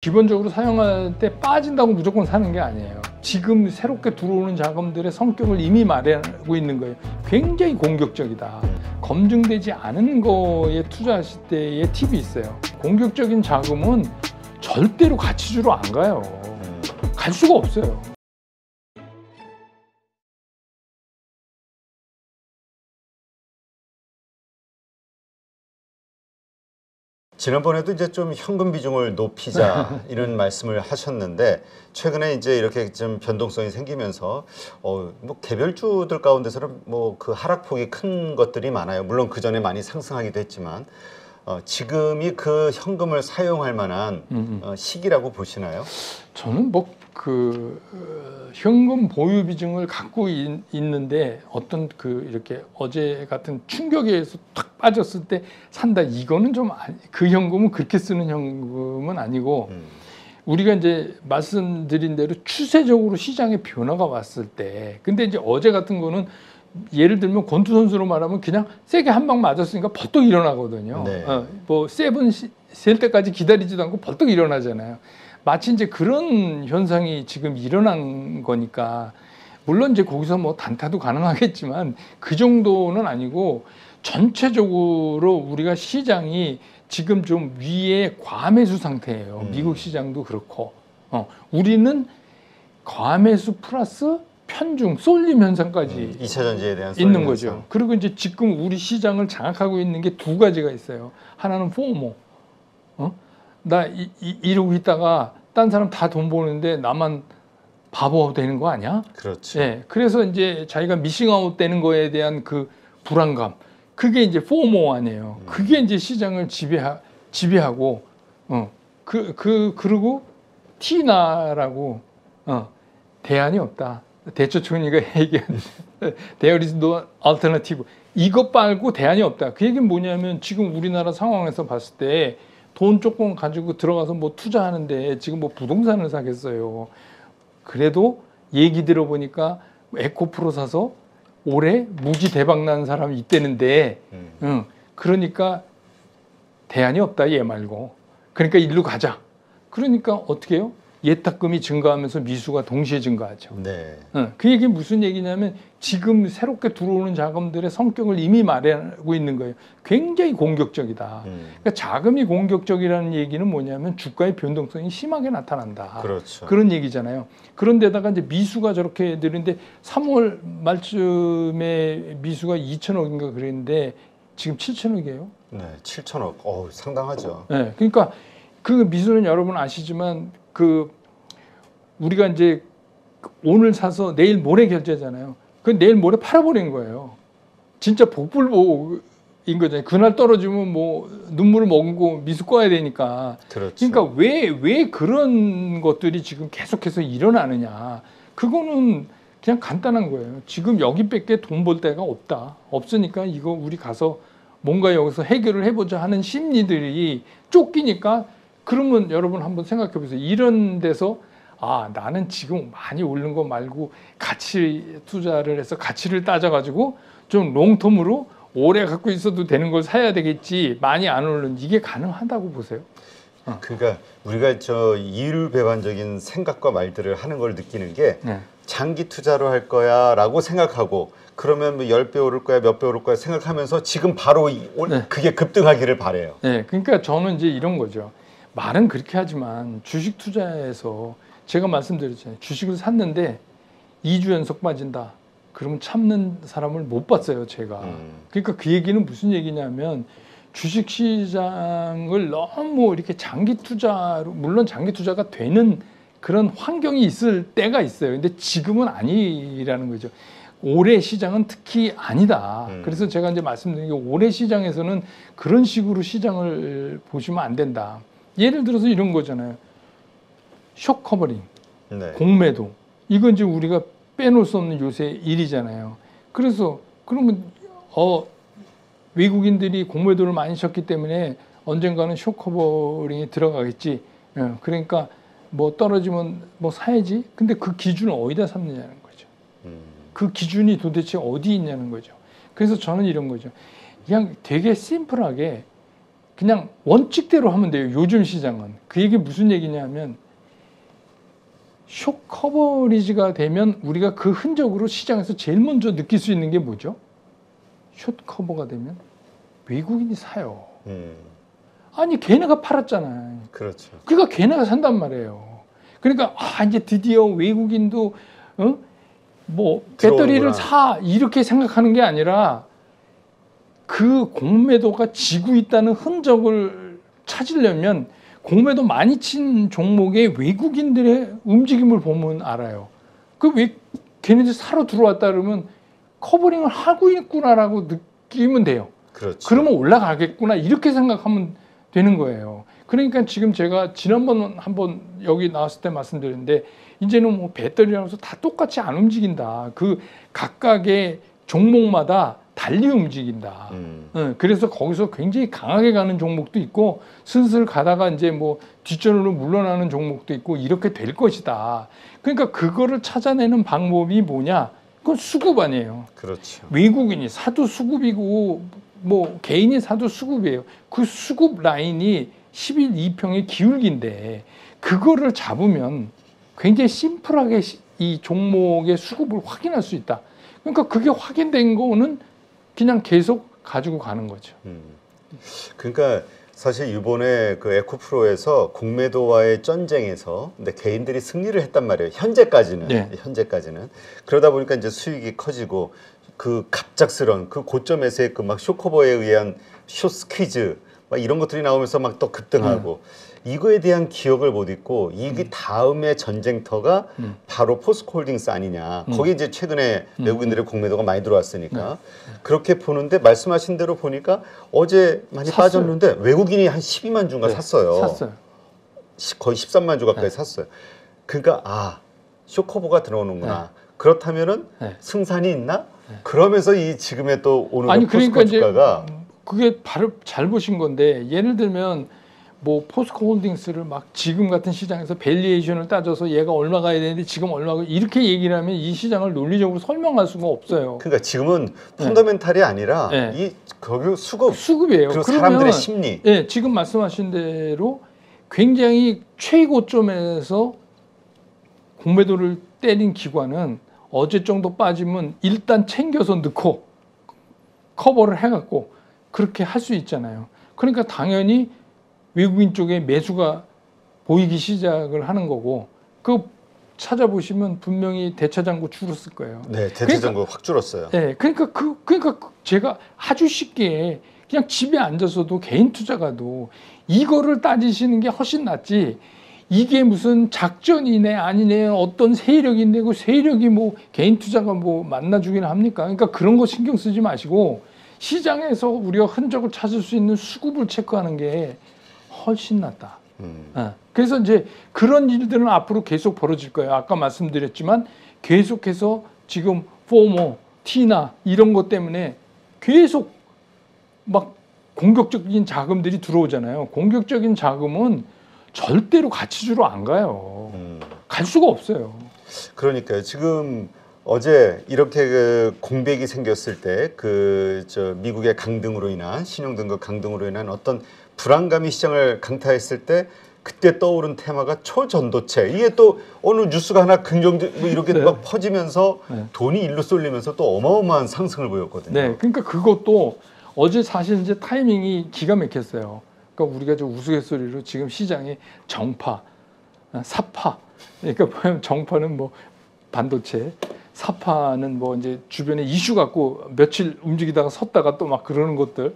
기본적으로 사용할 때 빠진다고 무조건 사는 게 아니에요. 지금 새롭게 들어오는 자금들의 성격을 이미 말하고 있는 거예요. 굉장히 공격적이다. 검증되지 않은 거에 투자하실 때의 팁이 있어요. 공격적인 자금은 절대로 가치주로 안 가요. 갈 수가 없어요. 지난번에도 이제 좀 현금 비중을 높이자 이런 말씀을 하셨는데, 최근에 이제 이렇게 좀 변동성이 생기면서 뭐 개별주들 가운데서는 뭐 그 하락폭이 큰 것들이 많아요. 물론 그 전에 많이 상승하기도 했지만 지금이 그 현금을 사용할 만한 시기라고 보시나요? 저는 뭐 현금 보유 비중을 갖고 있는데 어떤 이렇게 어제 같은 충격에 의해서 탁 빠졌을 때 산다, 이거는 좀 그 현금은 그렇게 쓰는 현금은 아니고, 우리가 이제 말씀드린 대로 추세적으로 시장의 변화가 왔을 때, 근데 이제 어제 같은 거는 예를 들면 권투 선수로 말하면 그냥 세게 한 방 맞았으니까 벌떡 일어나거든요. 네. 뭐 세븐 셀 때까지 기다리지도 않고 벌떡 일어나잖아요. 마치 이제 그런 현상이 지금 일어난 거니까, 물론 이제 거기서 뭐 단타도 가능하겠지만 그 정도는 아니고, 전체적으로 우리가 시장이 지금 좀 위에 과매수 상태예요. 미국 시장도 그렇고, 우리는 과매수 플러스 편중, 쏠림 현상까지 2차 전지에 대한 있는 거죠. 그리고 이제 지금 우리 시장을 장악하고 있는 게 두 가지가 있어요. 하나는 포모. 나 이러고 있다가 딴 사람 다 돈 버는데 나만 바보 되는 거 아니야? 그렇죠. 네, 그래서 이제 자기가 미싱아웃 되는 거에 대한 그 불안감, 그게 이제 포모 아니에요. 그게 이제 시장을 지배하고, 그리고 티나라고, 대안이 없다. 대처총리가 얘기한 there is no alternative. 이것 말고 대안이 없다. 그 얘기는 뭐냐면, 지금 우리나라 상황에서 봤을 때 돈 조금 가지고 들어가서 뭐 투자하는데 지금 뭐 부동산을 사겠어요. 그래도 얘기 들어보니까 에코프로 사서 올해 무지 대박 난 사람이 있다는데, 그러니까 대안이 없다, 얘 말고. 그러니까 일로 가자. 그러니까 어떻게 해요? 예탁금이 증가하면서 미수가 동시에 증가하죠. 네. 그 얘기 무슨 얘기냐면, 지금 새롭게 들어오는 자금들의 성격을 이미 말하고 있는 거예요. 굉장히 공격적이다. 그러니까 자금이 공격적이라는 얘기는 뭐냐면 주가의 변동성이 심하게 나타난다. 그렇죠. 그런 얘기잖아요. 그런데다가 이제 미수가 저렇게 늘는데 3월 말쯤에 미수가 2천억인가 그랬는데 지금 7천억이에요. 네, 7천억. 상당하죠. 네, 그러니까 그 미수는 여러분 아시지만, 우리가 이제 오늘 사서 내일 모레 결제잖아요. 그 내일 모레 팔아버린 거예요. 진짜 복불복인 거잖아요. 그날 떨어지면 뭐 눈물을 머금고 미수 꺼야 되니까. 그렇죠. 그러니까 왜 그런 것들이 지금 계속해서 일어나느냐. 그거는 그냥 간단한 거예요. 지금 여기밖에 돈 벌 데가 없다. 없으니까 이거 우리 가서 뭔가 여기서 해결을 해보자 하는 심리들이 쫓기니까. 그러면 여러분 한번 생각해 보세요. 이런 데서 나는 지금 많이 오른 거 말고 가치 투자를 해서 가치를 따져가지고 좀 롱텀으로 오래 갖고 있어도 되는 걸 사야 되겠지, 많이 안 오른, 이게 가능하다고 보세요? 그러니까 우리가 이율배반적인 생각과 말들을 하는 걸 느끼는 게, 장기 투자로 할 거야 라고 생각하고, 그러면 뭐 10배 오를 거야, 몇 배 오를 거야 생각하면서 지금 바로 그게 급등하기를 바래요. 네, 그러니까 저는 이제 이런 거죠. 말은 그렇게 하지만 주식 투자에서 제가 말씀드렸잖아요. 주식을 샀는데 2주 연속 빠진다. 그러면 참는 사람을 못 봤어요, 제가. 그러니까 그 얘기는 무슨 얘기냐면, 주식 시장을 너무 이렇게 장기 투자로, 물론 장기 투자가 되는 그런 환경이 있을 때가 있어요. 근데 지금은 아니라는 거죠. 올해 시장은 특히 아니다. 그래서 제가 이제 말씀드린 게, 올해 시장에서는 그런 식으로 시장을 보시면 안 된다. 예를 들어서 이런 거잖아요. 쇼 커버링, 네. 공매도. 이건 이제 우리가 빼놓을 수 없는 요새 일이잖아요. 그래서 그러면 외국인들이 공매도를 많이 쳤기 때문에 언젠가는 쇼 커버링이 들어가겠지. 그러니까 뭐 떨어지면 뭐 사야지. 근데 그 기준을 어디다 삼느냐는 거죠. 그 기준이 도대체 어디 있냐는 거죠. 그래서 저는 이런 거죠. 그냥 되게 심플하게 그냥 원칙대로 하면 돼요. 요즘 시장은. 그 얘기 무슨 얘기냐면 쇼 커버리지가 되면 우리가 그 흔적으로 시장에서 제일 먼저 느낄 수 있는 게 뭐죠? 숏 커버가 되면 외국인이 사요. 아니 걔네가 팔았잖아요. 그렇죠. 그러니까 걔네가 산단 말이에요. 그러니까 이제 드디어 외국인도 뭐 배터리를 들어오는구나. 사 이렇게 생각하는 게 아니라 그 공매도가 지고 있다는 흔적을 찾으려면 공매도 많이 친 종목의 외국인들의 움직임을 보면 알아요. 그 왜 걔네들 사러 들어왔다 그러면 커버링을 하고 있구나라고 느끼면 돼요. 그렇죠. 그러면 올라가겠구나 이렇게 생각하면 되는 거예요. 그러니까 지금 제가 지난번 한번 여기 나왔을 때 말씀드렸는데 이제는 뭐 배터리라면서 다 똑같이 안 움직인다. 그 각각의 종목마다 달리 움직인다. 그래서 거기서 굉장히 강하게 가는 종목도 있고 슬슬 가다가 이제 뭐 뒷전으로 물러나는 종목도 있고 이렇게 될 것이다. 그러니까 그거를 찾아내는 방법이 뭐냐? 그건 수급 아니에요. 그렇죠. 외국인이 사도 수급이고 뭐 개인이 사도 수급이에요. 그 수급 라인이 10일 2평의 기울기인데 그거를 잡으면 굉장히 심플하게 이 종목의 수급을 확인할 수 있다. 그러니까 그게 확인된 거는 그냥 계속 가지고 가는 거죠. 그러니까 사실 이번에 그 에코프로에서 공매도와의 전쟁에서 근데 개인들이 승리를 했단 말이에요. 현재까지는. 네. 현재까지는. 그러다 보니까 이제 수익이 커지고 그 갑작스런 그 고점에서의 그 막 쇼커버에 의한 쇼 스퀴즈 막 이런 것들이 나오면서 막 또 급등하고 이거에 대한 기억을 못 잊고 이게 다음에 전쟁터가 바로 포스코홀딩스 아니냐. 거기 이제 최근에 외국인들의 공매도가 많이 들어왔으니까 그렇게 보는데 말씀하신 대로 보니까 어제 많이 샀어요. 빠졌는데 외국인이 한 12만 주인가 샀어요. 샀어요. 거의 13만 주 가까이 네. 샀어요. 그러니까 쇼커버가 들어오는구나. 네. 그렇다면은 네. 승산이 있나? 그러면서 이 지금의 또 오늘 아니 포스코 그러니까 이제 주가가 그게 바로 잘 보신 건데 예를 들면 뭐 포스코홀딩스를 막 지금 같은 시장에서 밸리에이션을 따져서 얘가 얼마 가야 되는데 지금 얼마가 이렇게 얘기를 하면 이 시장을 논리적으로 설명할 수가 없어요. 그러니까 지금은 펀더멘탈이 아니라 네. 이 거기 수급이에요. 그리고 사람들의 심리. 예, 지금 말씀하신 대로 굉장히 최고점에서 공매도를 때린 기관은 어제 정도 빠지면 일단 챙겨서 넣고 커버를 해갖고 그렇게 할 수 있잖아요. 그러니까 당연히 외국인 쪽에 매수가 보이기 시작을 하는 거고 그 찾아보시면 분명히 대차장고 줄었을 거예요. 네, 대체적으로 확 줄었어요. 네, 그러니까 제가 아주 쉽게 그냥 집에 앉아서도 개인 투자가도 이거를 따지시는 게 훨씬 낫지. 이게 무슨 작전이네 아니네 어떤 세력인데 그 세력이 뭐 개인 투자가 뭐 만나주긴 합니까? 그러니까 그런 거 신경 쓰지 마시고 시장에서 우리가 흔적을 찾을 수 있는 수급을 체크하는 게 훨씬 낫다. 그래서 이제 그런 일들은 앞으로 계속 벌어질 거예요. 아까 말씀드렸지만 계속해서 지금 포모, 티나 이런 것 때문에 계속 막 공격적인 자금들이 들어오잖아요. 공격적인 자금은 절대로 가치주로 안 가요. 갈 수가 없어요. 그러니까요. 지금 어제 이렇게 그 공백이 생겼을 때 그 미국의 강등으로 인한 신용등급 강등으로 인한 어떤 불안감이 시장을 강타했을 때 그때 떠오른 테마가 초전도체. 이게 또 어느 뉴스가 하나 긍정적 뭐 이렇게 네. 막 퍼지면서 네. 돈이 일로 쏠리면서 또 어마어마한 상승을 보였거든요. 네, 그러니까 그것도 어제 사실 이제 타이밍이 기가 막혔어요. 그러니까 우리가 좀 우스갯소리로 지금 시장에 정파, 사파. 그러니까 보면 정파는 뭐 반도체, 사파는 뭐 이제 주변에 이슈 갖고 며칠 움직이다가 섰다가 또 막 그러는 것들.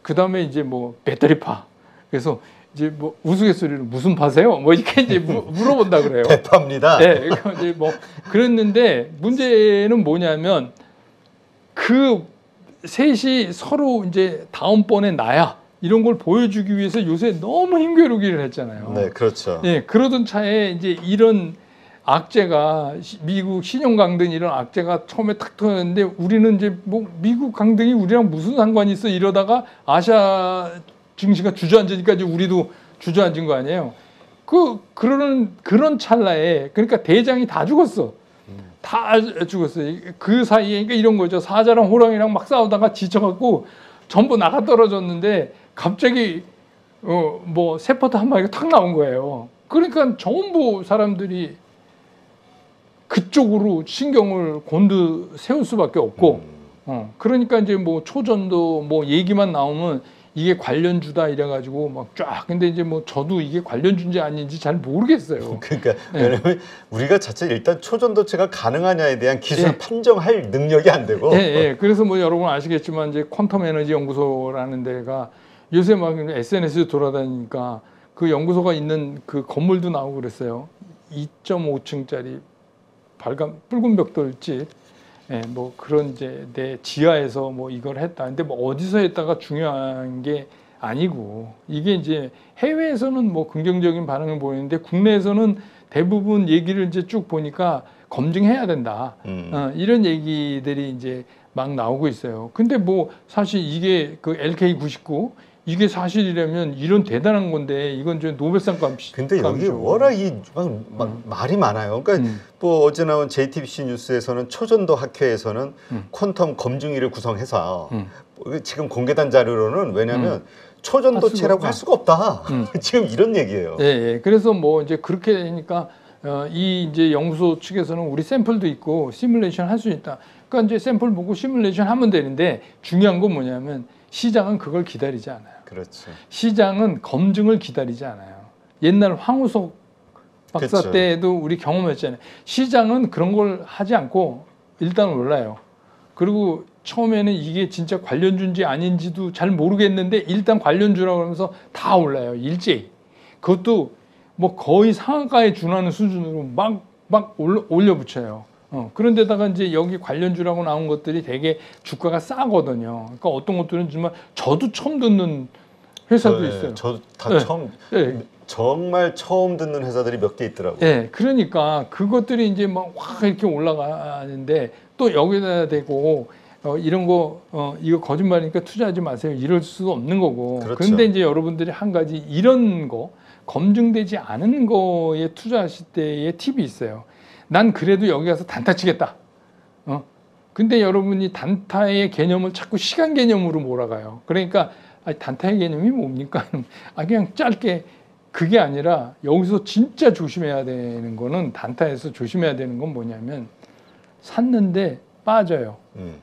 그 다음에 이제 뭐 배터리파. 그래서 이제 뭐 우스갯소리로 무슨 파세요? 뭐 이렇게 이제 물어본다 그래요. 대파입니다. 네, 그러니까 이제 뭐 그랬는데 문제는 뭐냐면 그 셋이 서로 이제 다음번에 나야 이런 걸 보여주기 위해서 요새 너무 힘겨루기를 했잖아요. 네, 그렇죠. 네, 그러던 차에 이제 이런 악재가 미국 신용 강등 이런 악재가 처음에 탁 터졌는데 우리는 이제 뭐 미국 강등이 우리랑 무슨 상관이 있어 이러다가 아시아 증시가 주저앉으니까 이제 우리도 주저앉은 거 아니에요. 그런 찰나에 그러니까 대장이 다 죽었어. 다 죽었어요. 그 사이에 그러니까 이런 거죠. 사자랑 호랑이랑 막 싸우다가 지쳐갖고 전부 나가 떨어졌는데 갑자기 뭐 세포트 한 마리가 탁 나온 거예요. 그러니까 전부 사람들이 그쪽으로 신경을 곤두 세울 수밖에 없고, 그러니까 이제 뭐 초전도 뭐 얘기만 나오면 이게 관련주다 이래가지고 막 쫙. 근데 이제 뭐 저도 이게 관련주인지 아닌지 잘 모르겠어요. 그러니까 왜냐면 우리가 자체 일단 초전도체가 가능하냐에 대한 기술 판정할 능력이 안 되고. 그래서 뭐 여러분 아시겠지만 이제 퀀텀 에너지 연구소라는 데가 요새 막 SNS에 돌아다니니까 그 연구소가 있는 그 건물도 나오고 그랬어요. 2.5층짜리 붉은 벽돌집, 뭐 그런 이제 내 지하에서 뭐 이걸 했다. 근데 뭐 어디서 했다가 중요한 게 아니고, 이게 이제 해외에서는 뭐 긍정적인 반응을 보이는데 국내에서는 대부분 얘기를 이제 쭉 보니까 검증해야 된다. 이런 얘기들이 이제 막 나오고 있어요. 근데 뭐 사실 이게 그 LK99 이게 사실이라면 이런 대단한 건데 이건 좀 노벨상 값이. 근데 여기 워낙 말이 많아요. 그러니까 뭐 어제 나온 JTBC 뉴스에서는 초전도 학회에서는 퀀텀 검증위를 구성해서 지금 공개된 자료로는 왜냐하면 초전도체라고 할 수가 없다. 지금 이런 얘기예요. 그래서 뭐 이제 그렇게 되니까 이 이제 연구소 측에서는 우리 샘플도 있고 시뮬레이션 할 수 있다. 그러니까 이제 샘플 보고 시뮬레이션 하면 되는데 중요한 건 뭐냐면 시장은 그걸 기다리지 않아요. 그렇죠. 시장은 검증을 기다리지 않아요. 옛날 황우석 박사 그쵸. 때도 우리 경험했잖아요. 시장은 그런 걸 하지 않고 일단 올라요. 그리고 처음에는 이게 진짜 관련주인지 아닌지도 잘 모르겠는데 일단 관련주라고 하면서 다 올라요. 일제히. 그것도 뭐 거의 상한가에 준하는 수준으로 막 올려붙여요. 그런데다가 이제 여기 관련주라고 나온 것들이 되게 주가가 싸거든요. 그러니까 어떤 것들은 정말 저도 처음 듣는 회사도 있어요. 저도 다 정말 처음 듣는 회사들이 몇 개 있더라고요. 그러니까 그것들이 이제 막 확 이렇게 올라가는데 또 여기다 대고 이런 거 이거 거짓말이니까 투자하지 마세요. 이럴 수도 없는 거고. 그렇죠. 그런데 이제 여러분들이 한 가지 이런 거 검증되지 않은 거에 투자하실 때의 팁이 있어요. 난 그래도 여기 가서 단타 치겠다. 근데 여러분이 단타의 개념을 자꾸 시간 개념으로 몰아가요. 그러니까 단타의 개념이 뭡니까? 그냥 짧게. 그게 아니라 여기서 진짜 조심해야 되는 거는, 단타에서 조심해야 되는 건 뭐냐면 샀는데 빠져요.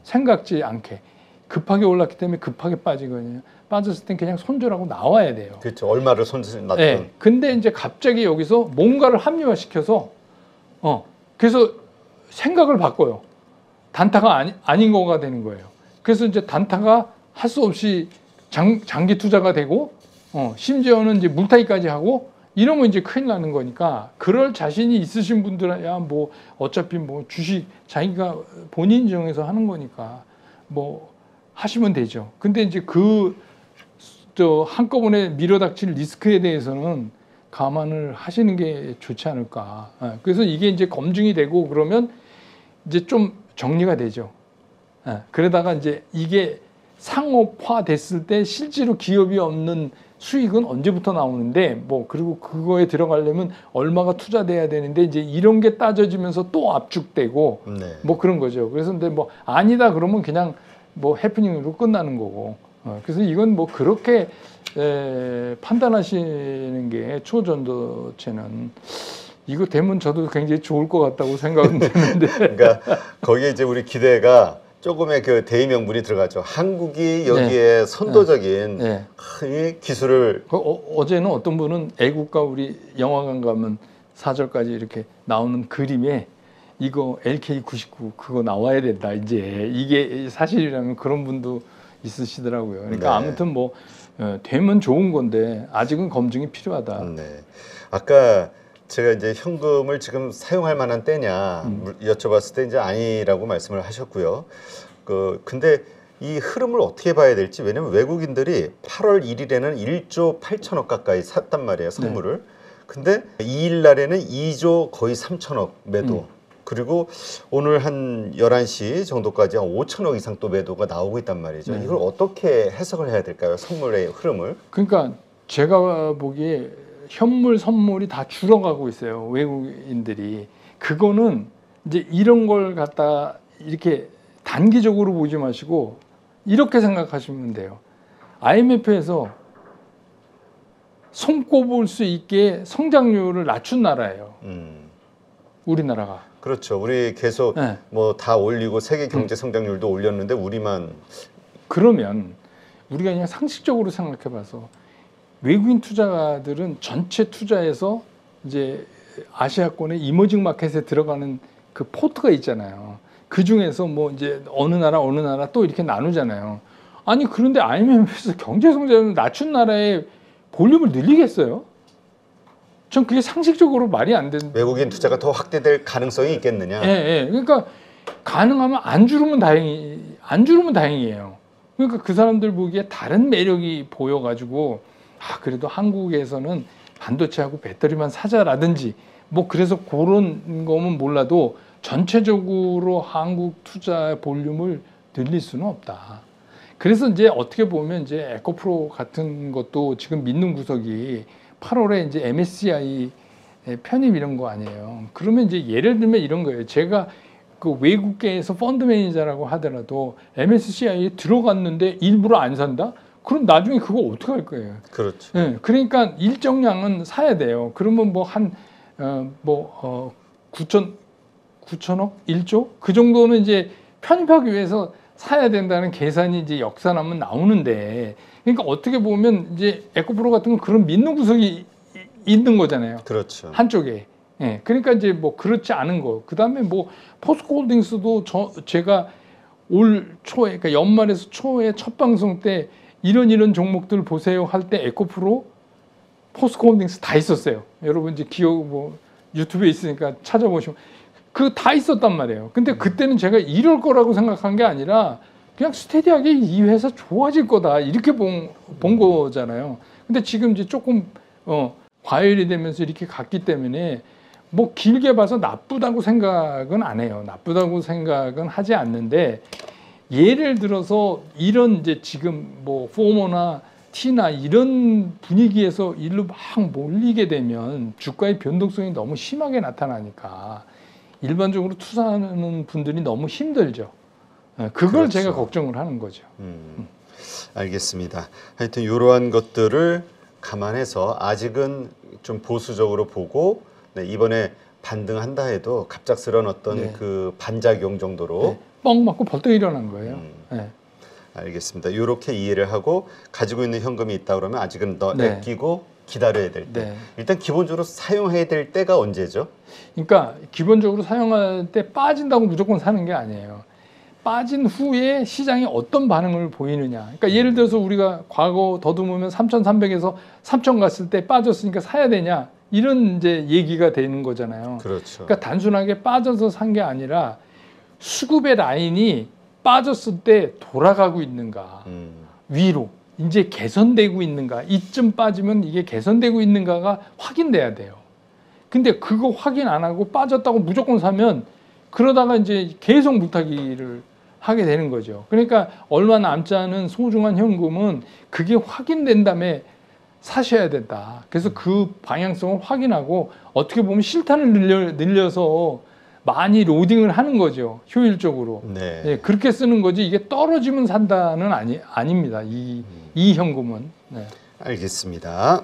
생각지 않게. 급하게 올랐기 때문에 급하게 빠지거든요. 빠졌을 땐 그냥 손절하고 나와야 돼요. 그렇죠. 얼마를 손절났든. 근데 이제 갑자기 여기서 뭔가를 합리화시켜서 그래서 생각을 바꿔요. 단타가 아닌 거가 되는 거예요. 그래서 이제 단타가 할 수 없이 장기 투자가 되고 심지어는 이제 물타기까지 하고 이러면 이제 큰일 나는 거니까, 그럴 자신이 있으신 분들야 뭐 어차피 뭐 주식 자기가 본인 정해서 하는 거니까 뭐 하시면 되죠. 근데 이제 한꺼번에 밀어닥칠 리스크에 대해서는 감안을 하시는 게 좋지 않을까. 그래서 이게 이제 검증이 되고 그러면 이제 좀 정리가 되죠. 그러다가 이제 이게 상업화 됐을 때 실제로 기업이 없는 수익은 언제부터 나오는데, 뭐 그리고 그거에 들어가려면 얼마가 투자돼야 되는데, 이제 이런 게 따져지면서 또 압축되고 뭐 그런 거죠. 그래서 근데 뭐 아니다 그러면 그냥 뭐 해프닝으로 끝나는 거고. 그래서 이건 뭐 그렇게 판단하시는 게, 초전도체는 이거 되면 저도 굉장히 좋을 것 같다고 생각은 드는데. 그러니까 거기에 이제 우리 기대가 조금의 그 대의 명분이 들어가죠. 한국이 여기에 선도적인 큰 기술을. 어제는 어떤 분은 애국가 우리 영화관 가면 4절까지 이렇게 나오는 그림에 이거 LK99 그거 나와야 된다. 이제 이게 사실이라면 그런 분도 있으시더라고요. 그러니까 아무튼 뭐 되면 좋은 건데 아직은 검증이 필요하다. 아까 제가 이제 현금을 지금 사용할 만한 때냐 여쭤봤을 때 이제 아니라고 말씀을 하셨고요. 근데 이 흐름을 어떻게 봐야 될지, 왜냐면 외국인들이 8월 1일에는 1조 8천억 가까이 샀단 말이에요, 선물을. 근데 2일 날에는 2조 거의 3천억 매도. 그리고 오늘 한 11시 정도까지 한 5천억 이상 또 매도가 나오고 있단 말이죠. 이걸 어떻게 해석을 해야 될까요? 선물의 흐름을. 그러니까 제가 보기에 현물, 선물이 다 줄어가고 있어요. 외국인들이. 그거는 이제 이런 걸 갖다 이렇게 단기적으로 보지 마시고 이렇게 생각하시면 돼요. IMF에서 손꼽을 수 있게 성장률을 낮춘 나라예요. 우리나라가. 그렇죠. 우리 계속 네. 뭐 다 올리고 세계 경제 성장률도 올렸는데 우리만 그러면 우리가 그냥 상식적으로 생각해봐서 외국인 투자가들은 전체 투자에서 이제 아시아권의 이머징 마켓에 들어가는 그 포트가 있잖아요. 그 중에서 뭐 이제 어느 나라 또 이렇게 나누잖아요. 아니 그런데 IMF에서 경제 성장을 낮춘 나라의 볼륨을 늘리겠어요? 전 그게 상식적으로 말이 안 되는. 외국인 투자가 더 확대될 가능성이 있겠느냐? 예, 예. 그러니까 가능하면 안 줄으면 다행이에요. 그러니까 그 사람들 보기에 다른 매력이 보여가지고 아 그래도 한국에서는 반도체하고 배터리만 사자라든지 뭐 그래서 그런 거면 몰라도 전체적으로 한국 투자 볼륨을 늘릴 수는 없다. 그래서 이제 어떻게 보면 이제 에코프로 같은 것도 지금 믿는 구석이 8월에 이제 MSCI 편입 이런 거 아니에요. 그러면 이제 예를 들면 이런 거예요. 제가 그 외국계에서 펀드 매니저라고 하더라도 MSCI에 들어갔는데 일부러 안 산다? 그럼 나중에 그거 어떻게 할 거예요? 그렇죠. 네, 그러니까 일정량은 사야 돼요. 그러면 뭐 한 9천억, 1조 그 정도는 이제 편입하기 위해서 사야 된다는 계산이 이제 역산하면 나오는데, 그러니까 어떻게 보면 이제 에코프로 같은 건 그런 믿는 구석이 있는 거잖아요. 그렇죠. 한쪽에. 예, 그러니까 이제 뭐 그렇지 않은 거. 그 다음에 뭐 포스코홀딩스도 제가 올 초에, 그러니까 연말에서 초에 첫 방송 때 이런 종목들 보세요 할 때 에코프로, 포스코홀딩스 다 있었어요. 여러분 이제 기억 뭐 유튜브에 있으니까 찾아보시면 그 다 있었단 말이에요. 근데 그때는 제가 이럴 거라고 생각한 게 아니라 그냥 스테디하게 이 회사 좋아질 거다 이렇게 본 거잖아요. 근데 지금 이제 조금 과열이 되면서 이렇게 갔기 때문에 뭐 길게 봐서 나쁘다고 생각은 안 해요. 나쁘다고 생각은 하지 않는데, 예를 들어서 이런 이제 지금 뭐 포머나 티나 이런 분위기에서 일로 막 몰리게 되면 주가의 변동성이 너무 심하게 나타나니까 일반적으로 투자하는 분들이 너무 힘들죠. 그걸 그렇죠. 제가 걱정을 하는 거죠. 알겠습니다. 하여튼 이러한 것들을 감안해서 아직은 좀 보수적으로 보고, 네, 이번에 반등한다 해도 갑작스러운 어떤 네. 그 반작용 정도로 네. 뻥 맞고 벌떡 일어난 거예요. 네. 알겠습니다. 이렇게 이해를 하고 가지고 있는 현금이 있다 그러면 아직은 더 네. 아끼고 기다려야 될 때. 네. 일단 기본적으로 사용해야 될 때가 언제죠? 그러니까 기본적으로 사용할 때 빠진다고 무조건 사는 게 아니에요. 빠진 후에 시장이 어떤 반응을 보이느냐. 그러니까 예를 들어서 우리가 과거 더듬으면 3,300에서 3,000 갔을 때 빠졌으니까 사야 되냐, 이런 이제 얘기가 되는 거잖아요. 그렇죠. 그러니까 단순하게 빠져서 산 게 아니라 수급의 라인이 빠졌을 때 돌아가고 있는가, 위로 이제 개선되고 있는가, 이쯤 빠지면 이게 개선되고 있는가가 확인돼야 돼요. 근데 그거 확인 안 하고 빠졌다고 무조건 사면 그러다가 이제 계속 물타기를 하게 되는 거죠. 그러니까 얼마 남지 않은 소중한 현금은 그게 확인된 다음에 사셔야 된다. 그래서 그 방향성을 확인하고 어떻게 보면 실탄을 늘려서 많이 로딩을 하는 거죠. 효율적으로. 네. 네, 그렇게 쓰는 거지 이게 떨어지면 산다는 아닙니다. 이 현금은. 네. 알겠습니다.